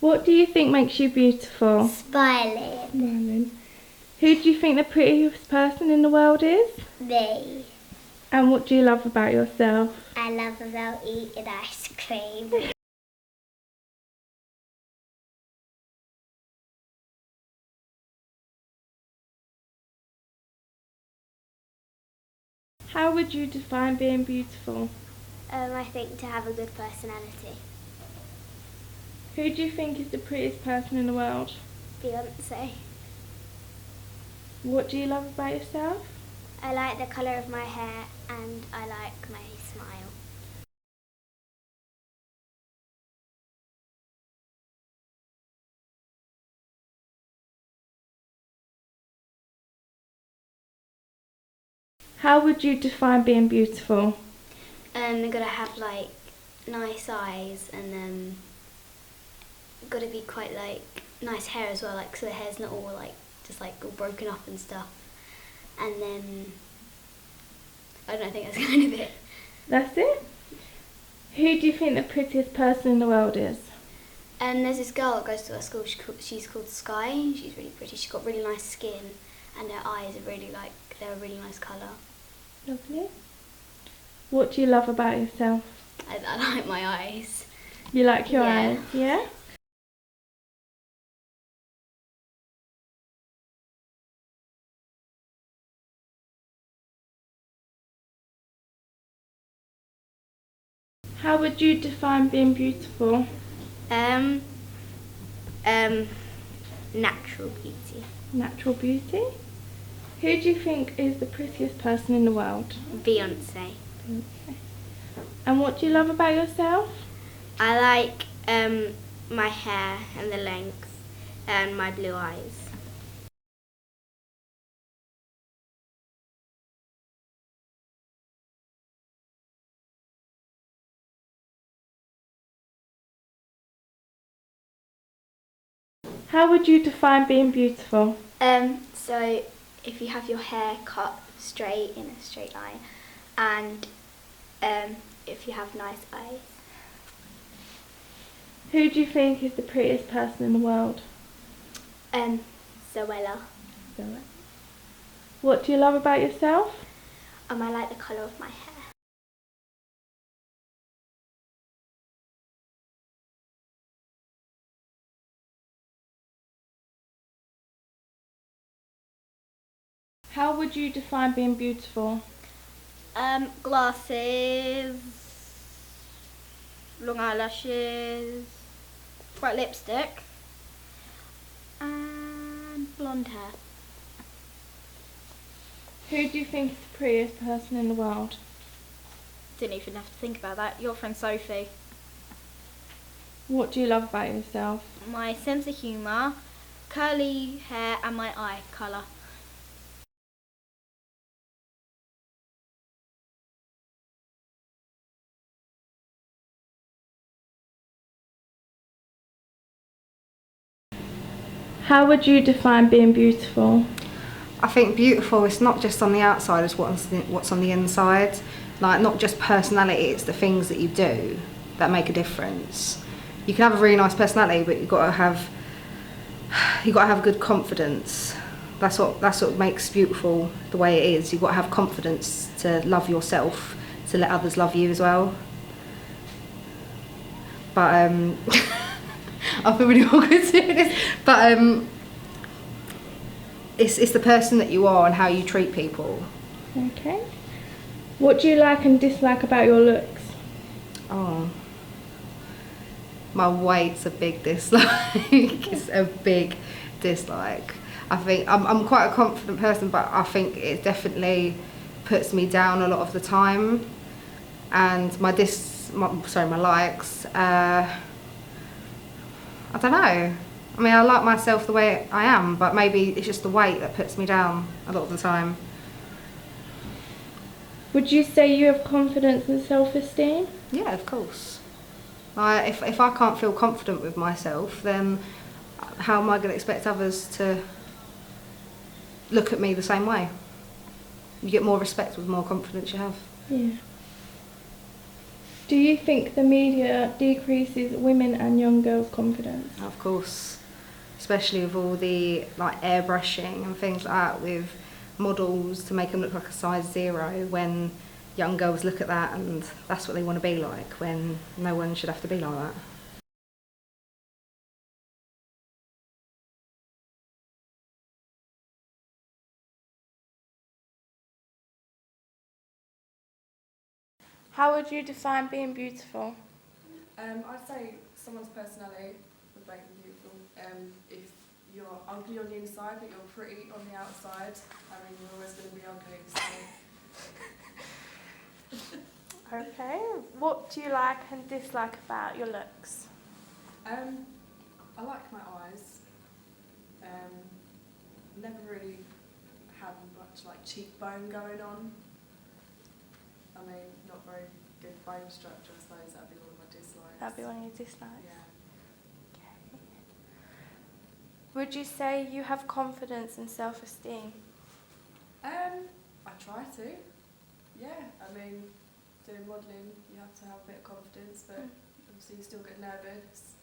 What do you think makes you beautiful? Smiling. Smiling. Who do you think the prettiest person in the world is? Me. And what do you love about yourself? I love about eating ice cream. How would you define being beautiful? I think to have a good personality. Who do you think is the prettiest person in the world? Beyonce. What do you love about yourself? I like the colour of my hair and I like my smile. How would you define being beautiful? They're gotta have like nice eyes and gotta be quite like nice hair as well, like so the hair's not all like just like all broken up and stuff. And then I don't think that's kind of it. That's it? Who do you think the prettiest person in the world is? And there's this girl that goes to our school. She's called Sky. She's really pretty. She's got really nice skin, and her eyes are really like they're a really nice colour. Lovely. What do you love about yourself? I like my eyes. You like your Yeah. eyes, yeah? How would you define being beautiful? Um, um, natural beauty. Natural beauty. Who do you think is the prettiest person in the world? Beyonce. And what do you love about yourself? I like my hair and the length and my blue eyes. How would you define being beautiful? So if you have your hair cut straight in a straight line, and if you have nice eyes. Who do you think is the prettiest person in the world? Zoella. What do you love about yourself? I like the colour of my hair. How would you define being beautiful? Glasses, long eyelashes, white lipstick, and blonde hair. Who do you think is the prettiest person in the world? Didn't even have to think about that. Your friend Sophie. What do you love about yourself? My sense of humour, curly hair and my eye colour. How would you define being beautiful? I think beautiful is not just on the outside, it's what's on the inside. Like, not just personality, it's the things that you do that make a difference. You can have a really nice personality, but you've got to have good confidence. That's what makes beautiful the way it is. You've got to have confidence to love yourself, to let others love you as well. But I feel really awkward doing this. But it's the person that you are and how you treat people. Okay. What do you like and dislike about your looks? Oh, my weight's a big dislike. It's a big dislike. I think I'm quite a confident person, but I think it definitely puts me down a lot of the time. And my likes. I don't know. I mean, I like myself the way I am, but maybe it's just the weight that puts me down a lot of the time. Would you say you have confidence and self-esteem? Yeah, of course. If I can't feel confident with myself, then how am I going to expect others to look at me the same way? You get more respect with more confidence you have. Yeah. Do you think the media decreases women and young girls' confidence? Of course, especially with all the like airbrushing and things like that with models to make them look like a size 0, when young girls look at that and that's what they want to be like, when no one should have to be like that. How would you define being beautiful? I'd say someone's personality would make them beautiful. If you're ugly on the inside but you're pretty on the outside, I mean, you're always going to be ugly. So. Okay. What do you like and dislike about your looks? I like my eyes. Never really had much like cheekbone going on. I mean, not very good bone structure, I suppose. That'd be one of my dislikes. That'd be one of your dislikes. Yeah. Okay. Would you say you have confidence and self-esteem? I try to. Yeah, I mean, doing modelling, you have to have a bit of confidence, but obviously you still get nervous.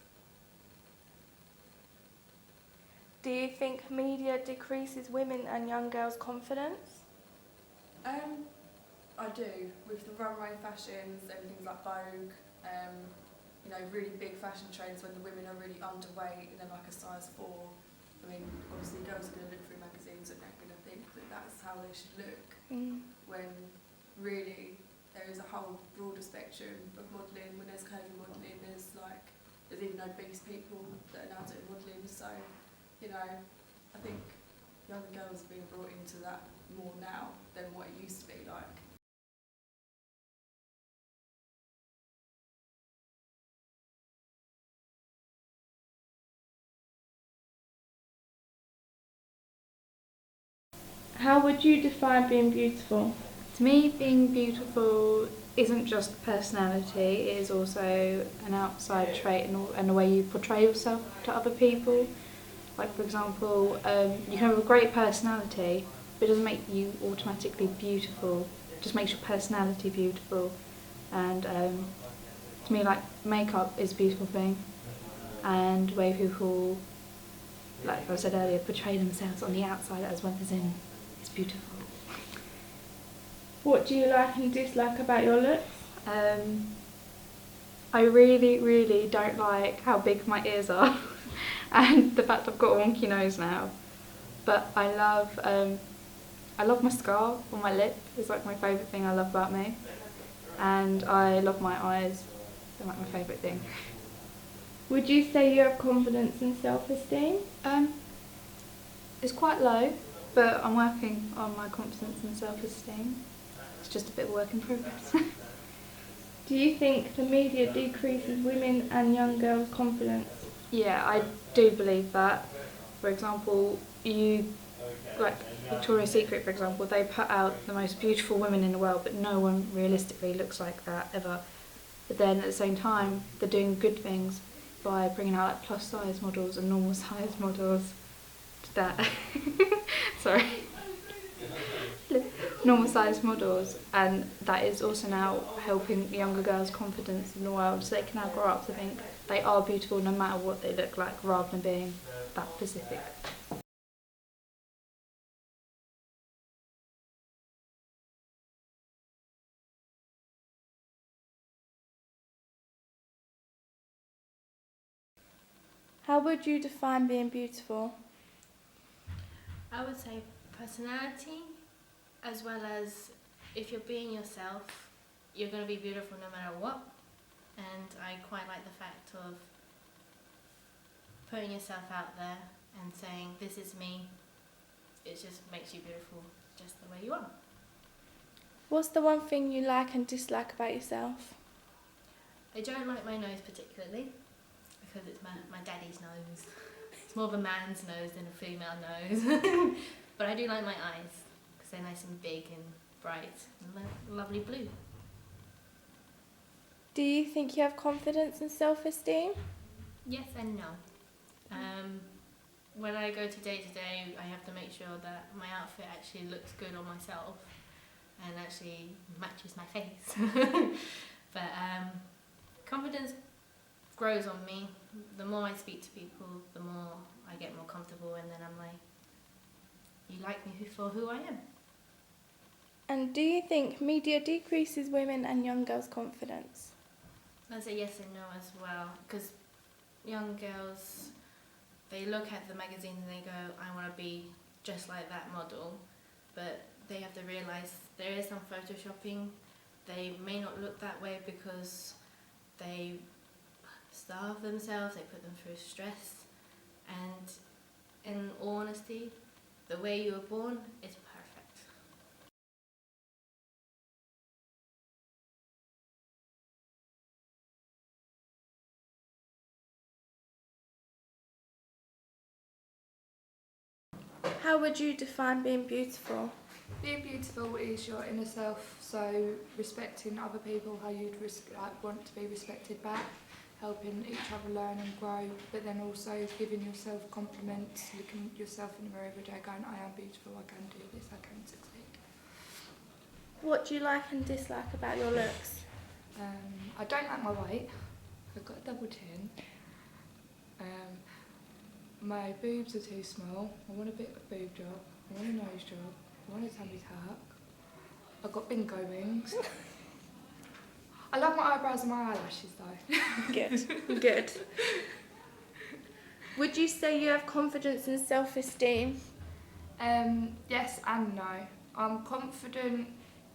Do you think media decreases women and young girls' confidence? I do. With the runway fashions, everything's like Vogue, you know, really big fashion trends when the women are really underweight and they're like a size 4. I mean, obviously girls are going to look through magazines and they're going to think that that's how they should look, when really there is a whole broader spectrum of modelling. When there's curvy modelling, there's even obese people that are now doing modelling. So, you know, I think younger girls are being brought into that more now than what it used to be like. How would you define being beautiful? To me, being beautiful isn't just personality, it is also an outside trait and the way you portray yourself to other people. Like, for example, you can have a great personality, but it doesn't make you automatically beautiful. It just makes your personality beautiful. And to me, like, makeup is a beautiful thing. And the way people, like I said earlier, portray themselves on the outside as well as in is beautiful. What do you like and dislike about your looks? I really, really don't like how big my ears are and the fact I've got a wonky nose now. But I love my scar on my lip. It's like my favourite thing I love about me. And I love my eyes. They're like my favourite thing. Would you say you have confidence and self-esteem? It's quite low, but I'm working on my confidence and self-esteem. It's just a bit of work in progress. Do you think the media decreases women and young girls' confidence? Yeah, I do believe that. For example, like Victoria's Secret, for example, they put out the most beautiful women in the world, but no one realistically looks like that ever. But then at the same time, they're doing good things by bringing out like plus size models and normal size models. That sorry. Normal sized models, and that is also now helping younger girls' confidence in the world, so they can now grow up to think they are beautiful no matter what they look like, rather than being that specific. How would you define being beautiful? I would say personality, as well as if you're being yourself, you're going to be beautiful no matter what. And I quite like the fact of putting yourself out there and saying, this is me. It just makes you beautiful just the way you are. What's the one thing you like and dislike about yourself? I don't like my nose particularly, because it's my daddy's nose. It's more of a man's nose than a female nose. But I do like my eyes, because they're nice and big and bright and lovely blue. Do you think you have confidence and self-esteem? Yes and no. When I go to day, I have to make sure that my outfit actually looks good on myself and actually matches my face. But confidence grows on me. The more I speak to people, the more I get more comfortable, and then I'm like, you like me for who I am. And do you think media decreases women and young girls' confidence? I'd say yes and no as well, because young girls, they look at the magazine and they go, I want to be just like that model, but they have to realise there is some photoshopping. They may not look that way because they starve themselves, they put them through stress, and in all honesty, the way you were born is perfect. How would you define being beautiful? Being beautiful is your inner self, so respecting other people how you'd want to be respected back, helping each other learn and grow, but then also giving yourself compliments, looking at yourself in the mirror every day going, I am beautiful, I can do this, I can succeed. What do you like and dislike about your looks? I don't like my weight, I've got a double chin. My boobs are too small, I want a bit of a boob job, I want a nose job, I want a tummy tuck. I've got bingo rings. I love my eyebrows and my eyelashes though. Good, good. Would you say you have confidence and self-esteem? Yes and no. I'm confident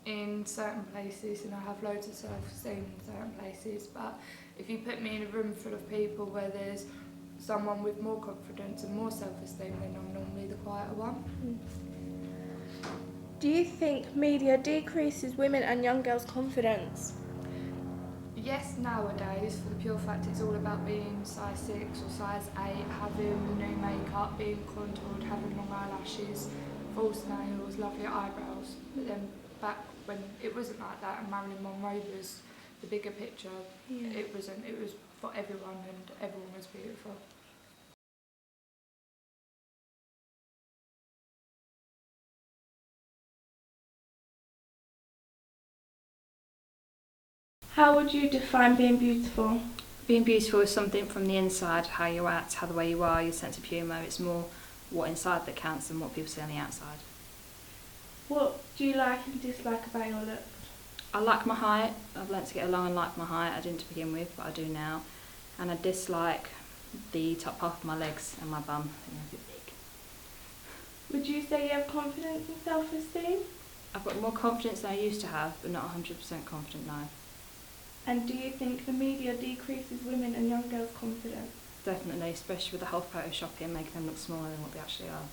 in certain places and I have loads of self-esteem in certain places, but if you put me in a room full of people where there's someone with more confidence and more self-esteem, then I'm normally the quieter one. Do you think media decreases women and young girls' confidence? Yes, nowadays, for the pure fact it's all about being size 6 or size 8, having new makeup, being contoured, having long eyelashes, false nails, lovely eyebrows. But then back when it wasn't like that and Marilyn Monroe was the bigger picture, it wasn't. It was for everyone and everyone was beautiful. How would you define being beautiful? Being beautiful is something from the inside, how you act, how the way you are, your sense of humour. It's more what inside that counts than what people see on the outside. What do you like and dislike about your looks? I like my height. I've learnt to get along and like my height. I didn't to begin with, but I do now. And I dislike the top half of my legs and my bum. I think they're a bit big. Would you say you have confidence and self-esteem? I've got more confidence than I used to have, but not 100% confident now. And do you think the media decreases women and young girls' confidence? Definitely, especially with the whole photoshopping, making them look smaller than what they actually are.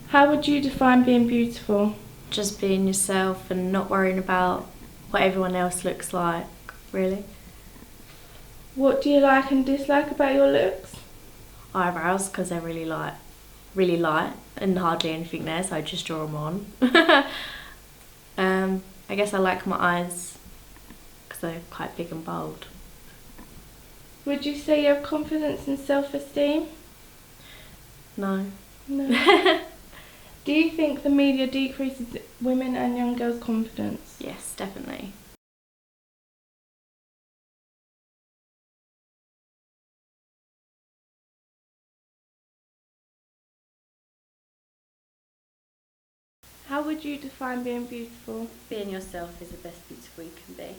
How would you define being beautiful? Just being yourself and not worrying about what everyone else looks like, really. What do you like and dislike about your looks? Eyebrows, because they're really light and hardly anything there, so I just draw them on. I guess I like my eyes because they're quite big and bold. Would you say you have confidence and self-esteem? No. No. Do you think the media decreases women and young girls' confidence? Yes, definitely. How would you define being beautiful? Being yourself is the best beautiful you can be.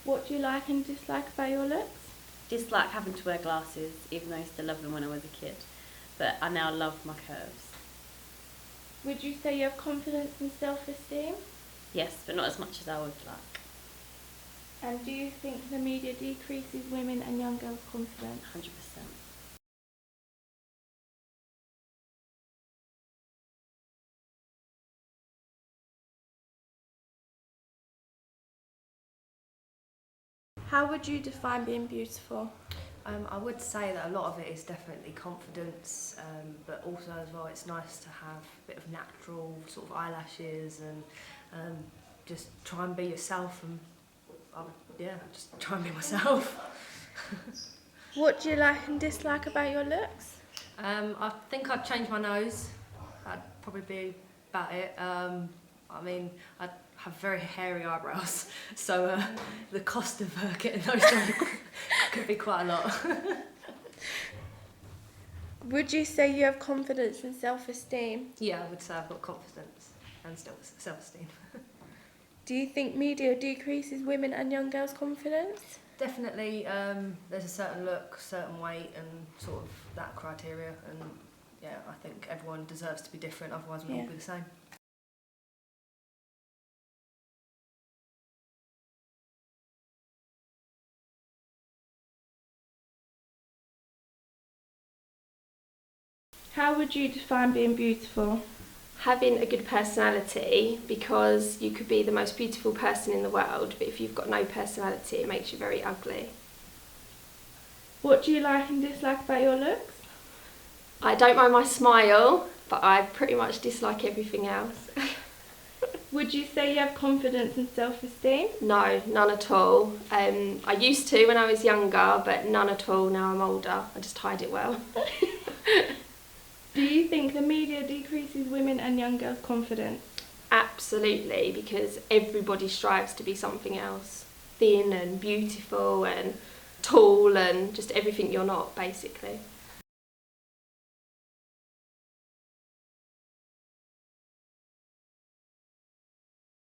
What do you like and dislike about your looks? Dislike having to wear glasses, even though I used to love them when I was a kid. But I now love my curves. Would you say you have confidence and self-esteem? Yes, but not as much as I would like. And do you think the media decreases women and young girls' confidence? 100%. How would you define being beautiful? I would say that a lot of it is definitely confidence, but also as well it's nice to have a bit of natural sort of eyelashes and just try and be yourself and just try and be myself. What do you like and dislike about your looks? I think I'd change my nose. That'd probably be about it. I mean, I have very hairy eyebrows, so the cost of getting those done could be quite a lot. Would you say you have confidence and self-esteem? Yeah, I would say I've got confidence and still self-esteem. Do you think media decreases women and young girls' confidence? Definitely, there's a certain look, certain weight, and sort of that criteria. And yeah, I think everyone deserves to be different, otherwise we'll all be the same. How would you define being beautiful? Having a good personality, because you could be the most beautiful person in the world, but if you've got no personality, it makes you very ugly. What do you like and dislike about your looks? I don't mind my smile, but I pretty much dislike everything else. Would you say you have confidence and self-esteem? No, none at all. I used to when I was younger, but none at all now I'm older. I just hide it well. Do you think the media decreases women and young girls' confidence? Absolutely, because everybody strives to be something else. Thin and beautiful and tall and just everything you're not, basically.